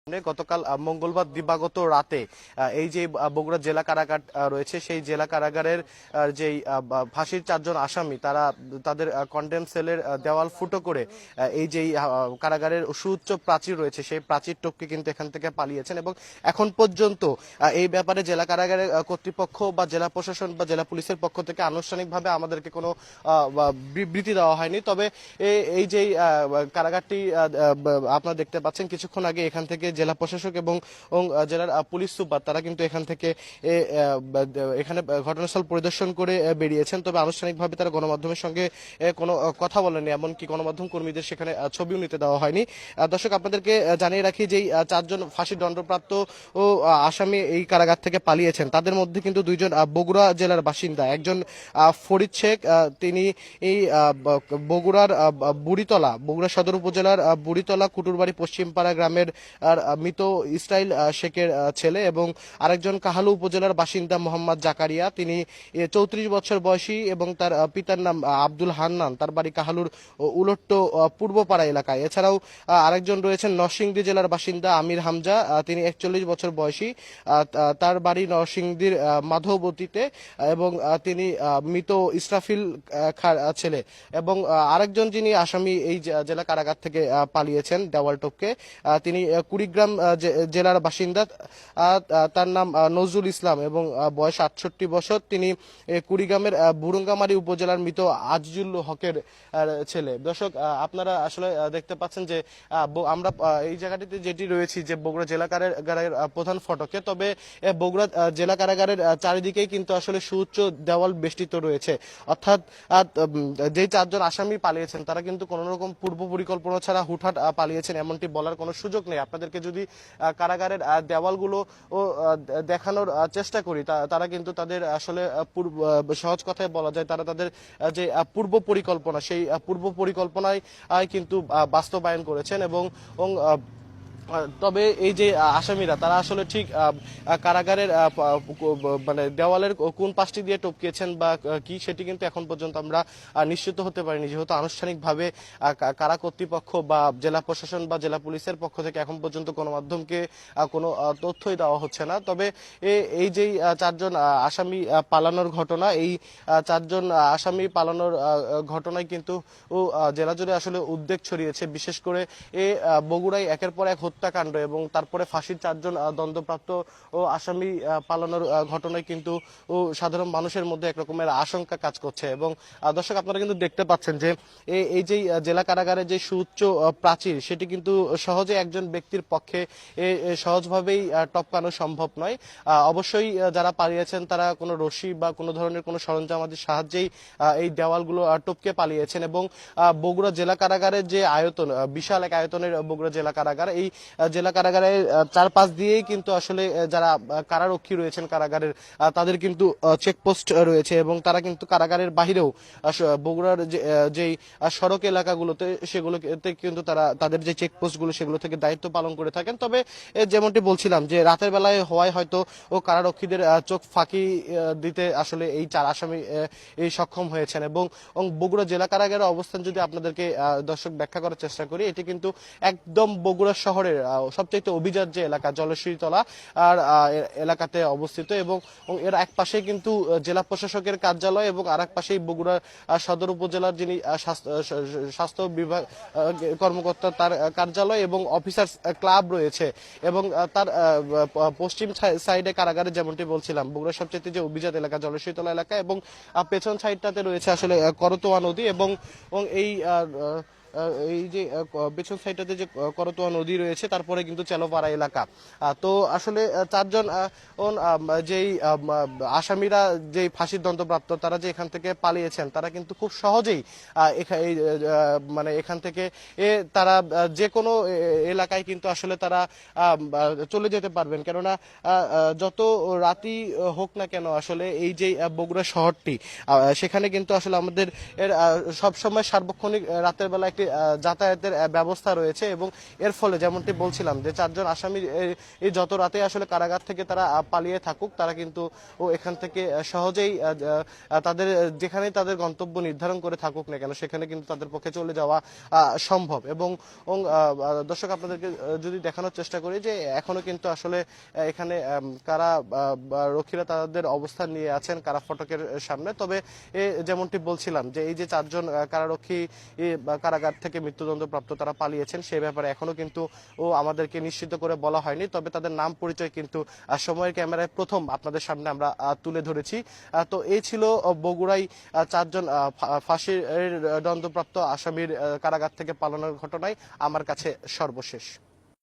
গতকাল মঙ্গলবার দিবাগত রাতে এই যে বগুড়া জেলা কারাগার রয়েছে সেই জেলা কারাগারের যেই ফাঁসির 4 জন আসামি তারা তাদের কন্ডেম সেলের দেওয়াল ফুটো করে এই যেই কারাগারের সুউচ্চ প্রাচীর রয়েছে সেই প্রাচীর টপকে কিন্তু এখান থেকে পালিয়েছেন এবং এখন পর্যন্ত এই ব্যাপারে জেলা কারাগারের কর্তৃপক্ষ বা জেলা প্রশাসন বা জেলা পুলিশের পক্ষ থেকে আনুষ্ঠানিকভাবে আমাদেরকে কোনো বিবৃতি দেওয়া হয়নি। তবে এই যেই কারাগারটি আপনারা দেখতে পাচ্ছেন কিছুক্ষণ আগে এখান থেকে জেলা প্রশাসক এবং জেলার পুলিশ সুপার তারা কিন্তু এখান থেকে এখানে ঘটনাস্থল পরিদর্শন করে বেরিয়েছেন। তবে আনুষ্ঠানিকভাবে তারা গণমাধ্যমের সঙ্গে কোনো কথা বলেনি, এমনকি গণমাধ্যম কর্মীদের সেখানে ছবিও নিতে দেওয়া হয়নি। দর্শক আপনাদেরকে জানিয়ে রাখি যে 4 জন ফাঁসি দণ্ডপ্রাপ্ত ও আসামি এই কারাগার থেকে পালিয়েছেন তাদের মধ্যে কিন্তু 2 জন বগুড়া জেলার বাসিন্দা। একজন ফরিদ শেখ, তিনি এই বগুড়ার বগুড়া সদর উপজেলার বুড়িতলা কুটুরবাড়ি পশ্চিমপাড়া গ্রামের মৃত ইসরাইল শেখের ছেলে এবং আরেকজন কাহালু উপজেলার বাসিন্দা মোহাম্মদ জাকারিয়া, তিনি 34 বছর বয়সী এবং তার পিতার নাম আব্দুল হান্নান, তার বাড়ি কাহালুর উলট্ট পূর্বপাড়া এলাকায়। এছাড়াও আরেকজন রয়েছেন নরসিংদী জেলার বাসিন্দা আমির হামজা, তিনি 41 বছর বয়সী, তার বাড়ি নরসিংদীর মাধবতীতে এবং তিনি মৃত ইসরাফিল খার ছেলে। এবং আরেকজন যিনি আসামি এই জেলা কারাগার থেকে পালিয়েছেন দেওয়াল টপকে, তিনি কুড়িগ্রাম জেলার বাসিন্দা, তার নাম নজরুল ইসলাম এবং বয়স 68 বছর, তিনি কুড়িগ্রামের বুরুঙ্গামারী উপজেলার মৃত আজিজুল হকের ছেলে। দর্শক আপনারা আসলে দেখতে পাচ্ছেন যে আমরা এই জায়গাটিতে যেটি রয়েছি যে বগুড়া জেলা কারাগারের প্রধান ফটকে, তবে বগুড়া জেলা কারাগারের চারিদিকেই কিন্তু আসলে সুউচ্চ দেওয়াল বেষ্টিত রয়েছে। অর্থাৎ যে 4 জন আসামি পালিয়েছেন তারা কিন্তু কোনো রকম পূর্ব পরিকল্পনা ছাড়া হুটহাট পালিয়েছেন এমনটি বলার কোনো সুযোগ নেই। আপনাদেরকে যদি কারাগারের দেওয়ালগুলো দেখানোর চেষ্টা করি তারা কিন্তু তাদের আসলে সহজ কথায় বলা যায় তারা তাদের যে পূর্ব পরিকল্পনা সেই পূর্ব পরিকল্পনায় কিন্তু বাস্তবায়ন করেছেন এবং তবে এই যে আসামিরা তারা আসলে ঠিক কারাগারের মানে দেওয়ালের কোন পাশটি দিয়ে টপকিয়েছেন বা কি সেটি কিন্তু এখন পর্যন্ত আমরা নিশ্চিত হতে পারিনি, যেহেতু আনুষ্ঠানিকভাবে কারা কর্তৃপক্ষ বা জেলা প্রশাসন বা জেলা পুলিশের পক্ষ থেকে এখন পর্যন্ত গণমাধ্যমকে কোনো তথ্যই দেওয়া হচ্ছে না। তবে এই যে 4 জন আসামি পালানোর ঘটনা, এই 4 জন আসামি পালানোর ঘটনায় কিন্তু জেলা জুড়ে আসলে উদ্বেগ ছড়িয়েছে। বিশেষ করে বগুড়ায় একের পর এক হত্যাকাণ্ড এবং তারপরে ফাঁসির 4 জন দণ্ডপ্রাপ্ত ও আসামি পালানোর ঘটনায় কিন্তু সাধারণ মানুষের মধ্যে একরকমের আশঙ্কা কাজ করছে। এবং দর্শক আপনারা কিন্তু দেখতে পাচ্ছেন যে এই যে জেলা কারাগারের যে সুউচ্চ প্রাচীর সেটি কিন্তু সহজে একজন ব্যক্তির পক্ষে সহজভাবেই টপকানো সম্ভব নয়। অবশ্যই যারা পালিয়েছেন তারা কোনো রশি বা কোনো ধরনের কোনো সরঞ্জামাদির সাহায্যেই এই দেওয়ালগুলো টপকে পালিয়েছেন। এবং বগুড়া জেলা কারাগারের যে আয়তন, বিশাল এক আয়তনের বগুড়া জেলা কারাগার, এই জেলা কারাগারের চারপাশ দিয়েই কিন্তু আসলে যারা কারারক্ষী রয়েছেন কারাগারের তাদের কিন্তু চেকপোস্ট রয়েছে এবং তারা কিন্তু কারাগারের বাহিরেও বগুড়ার যেই সড়ক এলাকাগুলোতে সেগুলোতে কিন্তু তারা তাদের যে চেকপোস্টগুলো সেগুলো থেকে দায়িত্ব পালন করে থাকেন। তবে যেমনটি বলছিলাম যে রাতের বেলায় হওয়ায় হয়তো কারারক্ষীদের চোখ ফাঁকি দিতে আসলে এই 4 আসামি এই সক্ষম হয়েছেন। এবং বগুড়া জেলা কারাগারের অবস্থান যদি আপনাদেরকে দর্শক ব্যাখ্যা করার চেষ্টা করি, এটি কিন্তু একদম বগুড়া শহরের সবচেয়ে অভিজাত যে এলাকা জলশ্রীতলা আর এলাকাতে অবস্থিত এবং এর এক পাশে কিন্তু জেলা প্রশাসকের কার্যালয় এবং আর এক পাশেই বগুড়া সদর উপজেলার যিনি স্বাস্থ্য বিভাগ কর্মকর্তা তার কার্যালয় এবং অফিসার্স ক্লাব রয়েছে। এবং তার পশ্চিম সাইডে কারাগারে যেমনটি বলছিলাম বগুড়ার সবচেয়ে যে অভিজাত এলাকা জলশ্রীতলা এলাকা এবং পেছন সাইডটাতে রয়েছে আসলে করতোয়া নদী এবং এই যে পেছন সাইডটাতে যে করতোয়া নদী রয়েছে তারপরে কিন্তু চেলোপাড়া এলাকা। তো আসলে 4 জন যেই আসামিরা যেই ফাঁসির দণ্ডপ্রাপ্ত তারা যে এখান থেকে পালিয়েছেন তারা কিন্তু খুব সহজেই মানে এখান থেকে তারা যে কোনো এলাকায় কিন্তু আসলে তারা চলে যেতে পারবেন, কেননা যত রাতই হোক না কেন আসলে এই যে বগুড়া শহরটি সেখানে কিন্তু আসলে আমাদের সবসময় সার্বক্ষণিক রাতের বেলা একটি যাতায়াতের ব্যবস্থা রয়েছে এবং এর ফলে যেমনটি বলছিলাম যে 4 জন আসামি এই যত রাতে আসলে কারাগার থেকে তারা পালিয়ে থাকুক, তারা কিন্তু এখান থেকে সহজেই তাদের যেখানেই তাদের গন্তব্য নির্ধারণ করে থাকুক না কেন সেখানে কিন্তু তাদের পক্ষে চলে যাওয়া সম্ভব। এবং দর্শক আপনাদেরকে যদি দেখানোর চেষ্টা করি যে এখনো কিন্তু আসলে এখানে কারা রক্ষীরা তাদের অবস্থান নিয়ে আছেন কারা ফটকের সামনে। তবে যেমনটি বলছিলাম যে এই যে 4 জন কারারক্ষী কারাগার থেকে মৃত্যুদণ্ডপ্রাপ্ত তারা পালিয়েছেন সেই ব্যাপারে এখনো কিন্তু আমাদেরকে নিশ্চিত করে বলা হয়নি। তবে তাদের নাম পরিচয় কিন্তু সময়ের ক্যামেরায় প্রথম আপনাদের সামনে আমরা তুলে ধরেছি। তো এই ছিল বগুড়ায় 4 জন ফাঁসির দণ্ডপ্রাপ্ত আসামির কারাগার থেকে পালানোর ঘটনায় আমার কাছে সর্বশেষ।